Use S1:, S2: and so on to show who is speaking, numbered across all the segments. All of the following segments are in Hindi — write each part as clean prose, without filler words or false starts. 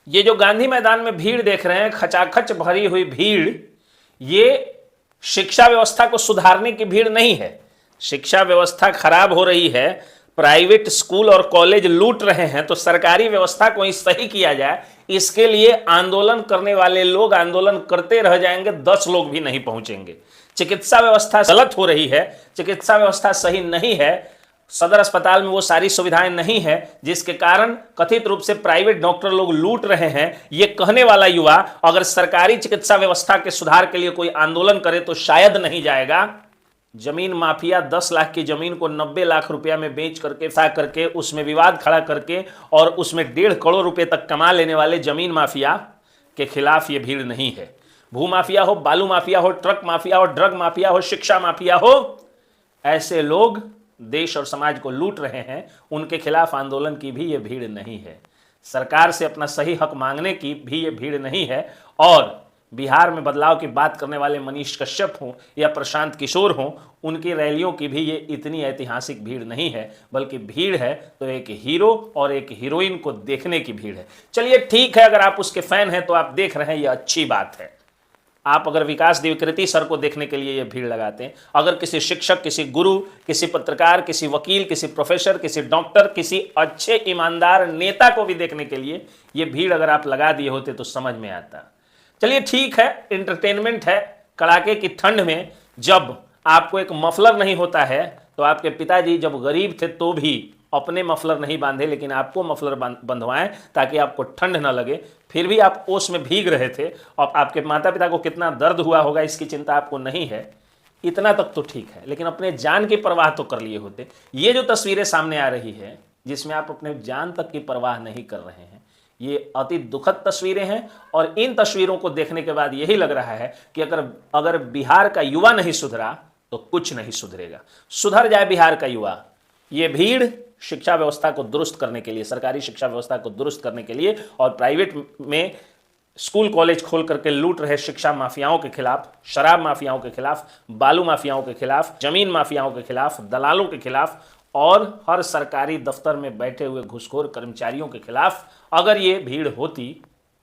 S1: ये जो गांधी मैदान में भीड़ देख रहे हैं, खचाखच भरी हुई भीड़, ये शिक्षा व्यवस्था को सुधारने की भीड़ नहीं है। शिक्षा व्यवस्था खराब हो रही है, प्राइवेट स्कूल और कॉलेज लूट रहे हैं, तो सरकारी व्यवस्था को ही सही किया जाए, इसके लिए आंदोलन करने वाले लोग आंदोलन करते रह जाएंगे, 10 लोग भी नहीं पहुंचेंगे। चिकित्सा व्यवस्था गलत हो रही है, चिकित्सा व्यवस्था सही नहीं है, सदर अस्पताल में वो सारी सुविधाएं नहीं है, जिसके कारण कथित रूप से प्राइवेट डॉक्टर लोग लूट रहे हैं। ये कहने वाला युवा अगर सरकारी चिकित्सा व्यवस्था के सुधार के लिए कोई आंदोलन करे तो शायद नहीं जाएगा। जमीन माफिया 10 लाख की जमीन को 90 लाख रुपया में बेच करके उसमें विवाद खड़ा करके और उसमें 1.5 करोड़ रुपए तक कमा लेने वाले जमीन माफिया के खिलाफ ये भीड़ नहीं है। भू माफिया हो, बालू माफिया हो, ट्रक माफिया हो, ड्रग माफिया हो, शिक्षा माफिया हो, ऐसे लोग देश और समाज को लूट रहे हैं, उनके खिलाफ आंदोलन की भी ये भीड़ नहीं है। सरकार से अपना सही हक मांगने की भी ये भीड़ नहीं है। और बिहार में बदलाव की बात करने वाले मनीष कश्यप हों या प्रशांत किशोर हों, उनकी रैलियों की भी ये इतनी ऐतिहासिक भीड़ नहीं है, बल्कि भीड़ है तो एक हीरो और एक हीरोइन को देखने की भीड़ है। चलिए ठीक है, अगर आप उसके फैन हैं तो आप देख रहे हैं, ये अच्छी बात है। आप अगर विकास द्विवेदी सर को देखने के लिए ये भीड़ लगाते हैं, अगर किसी शिक्षक, किसी गुरु, किसी पत्रकार, किसी वकील, किसी प्रोफेसर, किसी डॉक्टर, किसी अच्छे ईमानदार नेता को भी देखने के लिए ये भीड़ अगर आप लगा दिए होते तो समझ में आता। चलिए ठीक है, एंटरटेनमेंट है। कड़ाके की ठंड में जब आपको एक मफलर नहीं होता है, तो आपके पिताजी जब गरीब थे तो भी अपने मफलर नहीं बांधे, लेकिन आपको मफलर बंधवाएं ताकि आपको ठंड न लगे। फिर भी आप ओस में भीग रहे थे और आपके माता पिता को कितना दर्द हुआ होगा इसकी चिंता आपको नहीं है। इतना तक तो ठीक है, लेकिन अपने जान की परवाह तो कर लिए होते। ये जो तस्वीरें सामने आ रही है जिसमें आप अपने जान तक की परवाह नहीं कर रहे हैं, ये अति दुखद तस्वीरें हैं। और इन तस्वीरों को देखने के बाद यही लग रहा है कि अगर बिहार का युवा नहीं सुधरा तो कुछ नहीं सुधरेगा। सुधर जाए बिहार का युवा। ये भीड़ शिक्षा व्यवस्था को दुरुस्त करने के लिए, सरकारी शिक्षा व्यवस्था को दुरुस्त करने के लिए और प्राइवेट में स्कूल कॉलेज खोल करके लूट रहे शिक्षा माफियाओं के खिलाफ, शराब माफियाओं के खिलाफ, बालू माफियाओं के खिलाफ, जमीन माफियाओं के खिलाफ, दलालों के खिलाफ और हर सरकारी दफ्तर में बैठे हुए घूसखोर कर्मचारियों के खिलाफ अगर ये भीड़ होती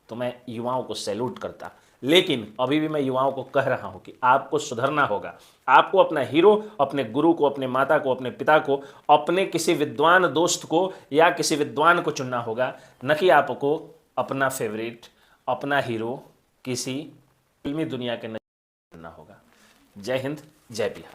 S1: तो मैं युवाओं को सैल्यूट करता। लेकिन अभी भी मैं युवाओं को कह रहा हूं कि आपको सुधरना होगा। आपको अपना हीरो, अपने गुरु को, अपने माता को, अपने पिता को, अपने किसी विद्वान दोस्त को या किसी विद्वान को चुनना होगा, न कि आपको अपना फेवरेट, अपना हीरो किसी फिल्मी दुनिया के नजर चुनना होगा। जय हिंद, जय बिहार।